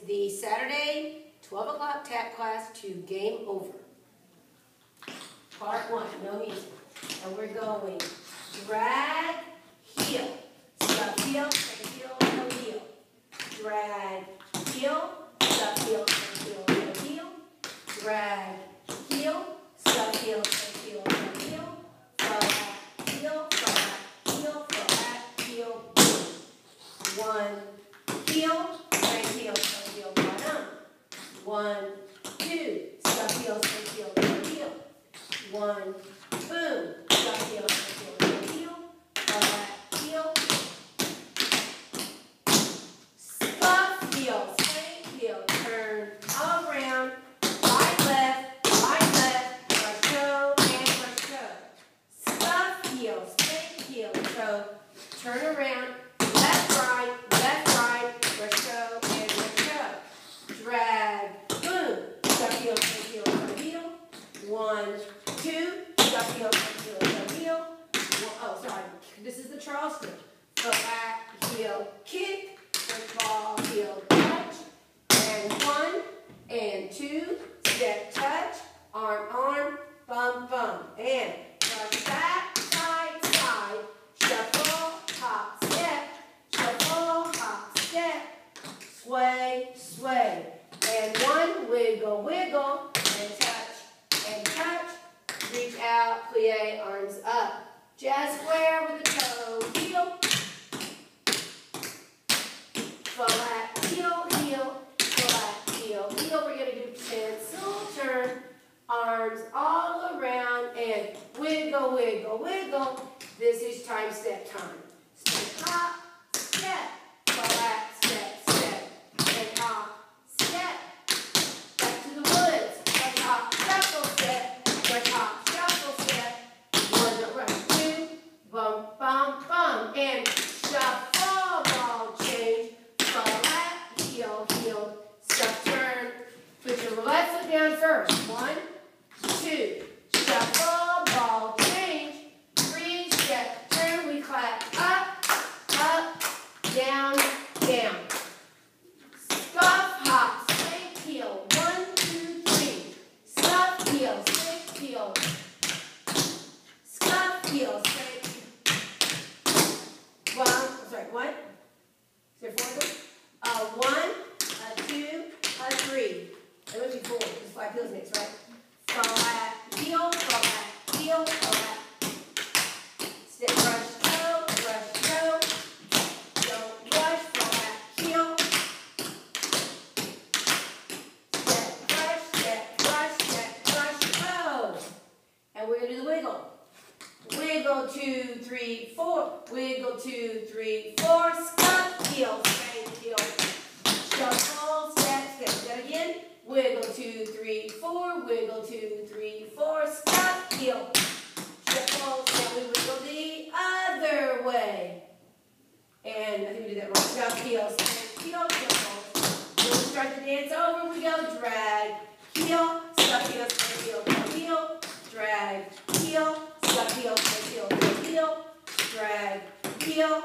the Saturday 12 o'clock tap class to Game Over. Part 1, no music. And we're going drag, heel. Stop, heel, heel, heel, heel. Drag, heel, stop, heel, heel, heel, heel. Drag, heel, stop, heel, heel, heel, heel. Flat, heel, flat, heel, flat, heel, boom. 1, heel, right heel, heel, bottom. 1, 2, stop, heel, heel, heel, heel. 1, boom, stop, heel, heel, heel, heel. Flat, heel. Scuff, heel, straight heel, turn all around. Right, left, brush toe, and brush toe. Scuff, heel, straight heel, toe, turn around. Left, right, brush toe, and brush toe. Drag, boom, stop, heel, heel, heel, heel. 1, 2, stop, heel, heel, heel, heel. Oh, sorry, this is the Charleston. Flat, heel, kick. Ball, heel, touch, and 1, and 2, step, touch, arm, bum, bum, and brush back, side, side, shuffle, hop, step, sway, sway, and 1, wiggle, wiggle, and touch, reach out, plie, arms up, jazz square with the toe, heel, flat, heel, flat, heel. We're going to do pencil turn, arms all around, and wiggle, wiggle, wiggle. This is time, step time. Step, hop, step, flat, step, and hop, step. Back to the woods. Brush, hop, shuffle, step. Brush, hop, shuffle, step. 1, rush, 2, bum, bum, bum, and shuffle, ball change. Flat, heel, step, turn. Put your left foot down first. 1, 2, shuffle, ball change. 3, step, turn, we clap. Up, down, down. Scuff, hop, straight heel. 1, 2, 3. Scuff, heel, straight heel. Scuff, heel, straight heel. 1. Is there 4 of them? 1, 2, 3. There must be 4, because 5 heels next, right? Flat, heel, flat. Step, brush toe. Don't rush, flat, heel. Step, brush, toe. And we're going to do the wiggle. Wiggle, 2, 3, 4. Wiggle, 2, 3, 4. Scuff, heel, straight heel. Shuffle, step. Do that again. Wiggle, 2, 3, 4. Wiggle, 2, 3, 4. Scuff, heel. Shuffle, step. We wiggle the other way. And I think we did that wrong. Scuff, heel, step, heel, shuffle. When we start the dance over, we go drag, heel, scuff, heel, step, heel, drag, heel, scuff, heel, step, heel, drag, heel,